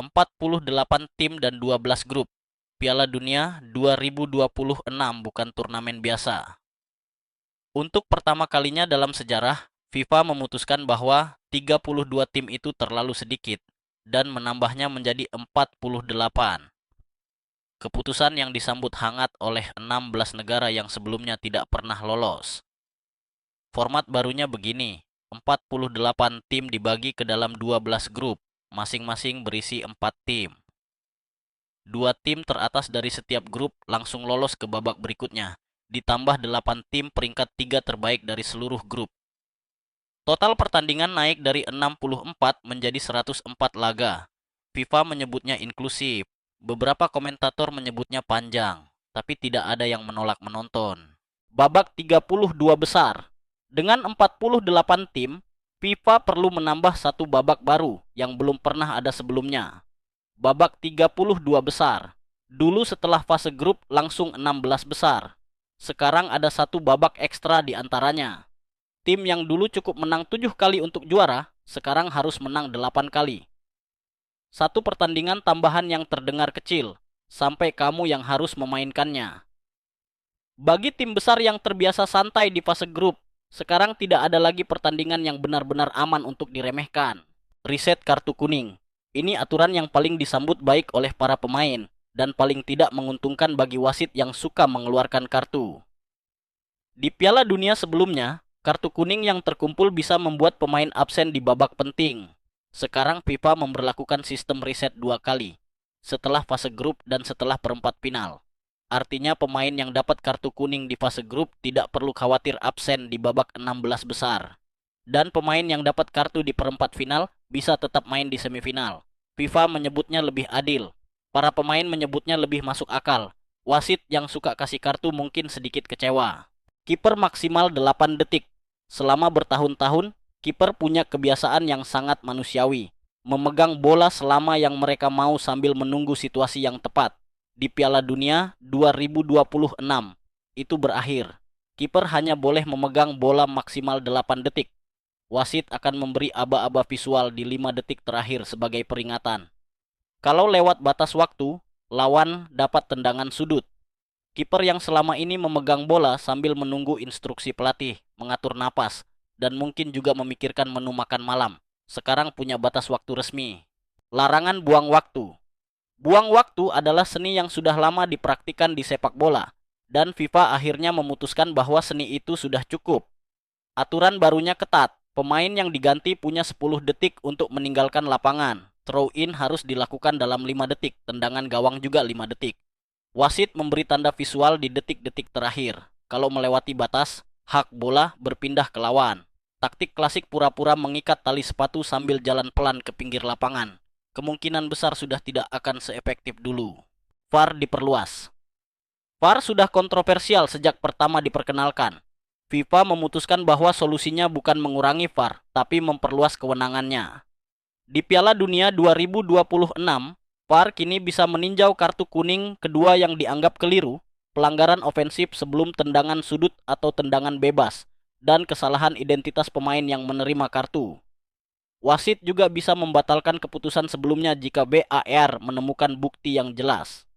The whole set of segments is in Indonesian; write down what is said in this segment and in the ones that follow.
48 tim dan 12 grup. Piala Dunia 2026 bukan turnamen biasa. Untuk pertama kalinya dalam sejarah, FIFA memutuskan bahwa 32 tim itu terlalu sedikit dan menambahnya menjadi 48. Keputusan yang disambut hangat oleh 16 negara yang sebelumnya tidak pernah lolos. Format barunya begini, 48 tim dibagi ke dalam 12 grup, masing-masing berisi 4 tim. 2 tim teratas dari setiap grup langsung lolos ke babak berikutnya, ditambah 8 tim peringkat 3 terbaik dari seluruh grup. Total pertandingan naik dari 64 menjadi 104 laga. FIFA menyebutnya inklusif. Beberapa komentator menyebutnya panjang, tapi tidak ada yang menolak menonton. Babak 32 besar. Dengan 48 tim, FIFA perlu menambah satu babak baru yang belum pernah ada sebelumnya. Babak 32 besar. Dulu setelah fase grup langsung 16 besar. Sekarang ada satu babak ekstra di antaranya. Tim yang dulu cukup menang 7 kali untuk juara, sekarang harus menang 8 kali. Satu pertandingan tambahan yang terdengar kecil, sampai kamu yang harus memainkannya. Bagi tim besar yang terbiasa santai di fase grup, sekarang tidak ada lagi pertandingan yang benar-benar aman untuk diremehkan. Reset kartu kuning. Ini aturan yang paling disambut baik oleh para pemain, dan paling tidak menguntungkan bagi wasit yang suka mengeluarkan kartu. Di Piala Dunia sebelumnya, kartu kuning yang terkumpul bisa membuat pemain absen di babak penting. Sekarang FIFA memberlakukan sistem reset 2 kali, setelah fase grup dan setelah perempat final. Artinya pemain yang dapat kartu kuning di fase grup tidak perlu khawatir absen di babak 16 besar. Dan pemain yang dapat kartu di perempat final bisa tetap main di semifinal. FIFA menyebutnya lebih adil. Para pemain menyebutnya lebih masuk akal. Wasit yang suka kasih kartu mungkin sedikit kecewa. Kiper maksimal 8 detik. Selama bertahun-tahun, kiper punya kebiasaan yang sangat manusiawi. Memegang bola selama yang mereka mau sambil menunggu situasi yang tepat. Di Piala Dunia 2026, itu berakhir. Kiper hanya boleh memegang bola maksimal 8 detik. Wasit akan memberi aba-aba visual di 5 detik terakhir sebagai peringatan. Kalau lewat batas waktu, lawan dapat tendangan sudut. Kiper yang selama ini memegang bola sambil menunggu instruksi pelatih, mengatur napas, dan mungkin juga memikirkan menu makan malam, sekarang punya batas waktu resmi. Larangan buang waktu. Buang waktu adalah seni yang sudah lama dipraktikkan di sepak bola, dan FIFA akhirnya memutuskan bahwa seni itu sudah cukup. Aturan barunya ketat, pemain yang diganti punya 10 detik untuk meninggalkan lapangan. Throw in harus dilakukan dalam 5 detik, tendangan gawang juga 5 detik. Wasit memberi tanda visual di detik-detik terakhir. Kalau melewati batas, hak bola berpindah ke lawan. Taktik klasik pura-pura mengikat tali sepatu sambil jalan pelan ke pinggir lapangan. Kemungkinan besar sudah tidak akan seefektif dulu. VAR diperluas. VAR sudah kontroversial sejak pertama diperkenalkan. FIFA memutuskan bahwa solusinya bukan mengurangi VAR, tapi memperluas kewenangannya. Di Piala Dunia 2026, VAR kini bisa meninjau kartu kuning kedua yang dianggap keliru, pelanggaran ofensif sebelum tendangan sudut atau tendangan bebas, dan kesalahan identitas pemain yang menerima kartu. Wasit juga bisa membatalkan keputusan sebelumnya jika VAR menemukan bukti yang jelas.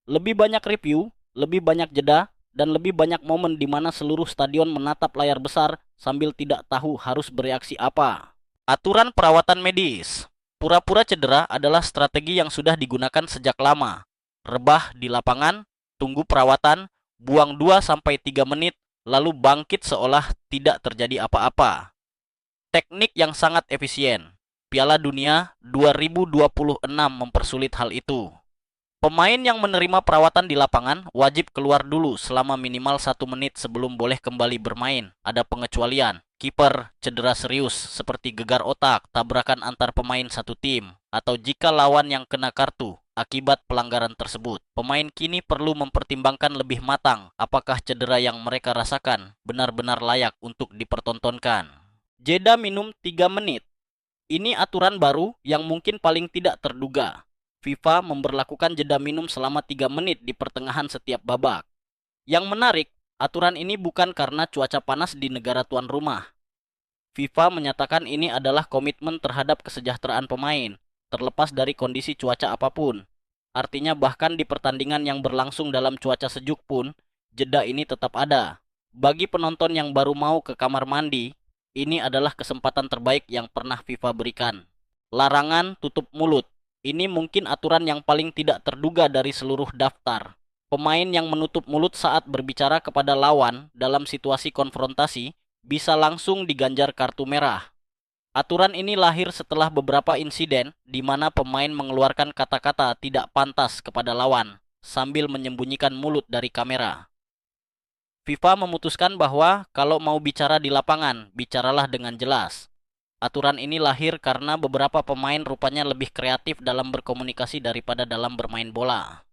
Lebih banyak review, lebih banyak jeda, dan lebih banyak momen di mana seluruh stadion menatap layar besar sambil tidak tahu harus bereaksi apa. Aturan perawatan medis. Pura-pura cedera adalah strategi yang sudah digunakan sejak lama. Rebah di lapangan, tunggu perawatan, buang 2-3 menit, lalu bangkit seolah tidak terjadi apa-apa. Teknik yang sangat efisien. Piala Dunia 2026 mempersulit hal itu. Pemain yang menerima perawatan di lapangan wajib keluar dulu selama minimal 1 menit sebelum boleh kembali bermain. Ada pengecualian. Kiper cedera serius seperti gegar otak, tabrakan antar pemain satu tim, atau jika lawan yang kena kartu akibat pelanggaran tersebut. Pemain kini perlu mempertimbangkan lebih matang apakah cedera yang mereka rasakan benar-benar layak untuk dipertontonkan. Jeda minum 3 menit. Ini aturan baru yang mungkin paling tidak terduga. FIFA memberlakukan jeda minum selama 3 menit di pertengahan setiap babak. Yang menarik, aturan ini bukan karena cuaca panas di negara tuan rumah. FIFA menyatakan ini adalah komitmen terhadap kesejahteraan pemain. terlepas dari kondisi cuaca apapun. Artinya bahkan di pertandingan yang berlangsung dalam cuaca sejuk pun, jeda ini tetap ada. Bagi penonton yang baru mau ke kamar mandi, ini adalah kesempatan terbaik yang pernah FIFA berikan. Larangan tutup mulut. Ini mungkin aturan yang paling tidak terduga dari seluruh daftar. Pemain yang menutup mulut saat berbicara kepada lawan dalam situasi konfrontasi bisa langsung diganjar kartu merah. Aturan ini lahir setelah beberapa insiden di mana pemain mengeluarkan kata-kata tidak pantas kepada lawan sambil menyembunyikan mulut dari kamera. FIFA memutuskan bahwa kalau mau bicara di lapangan, bicaralah dengan jelas. Aturan ini lahir karena beberapa pemain rupanya lebih kreatif dalam berkomunikasi daripada dalam bermain bola.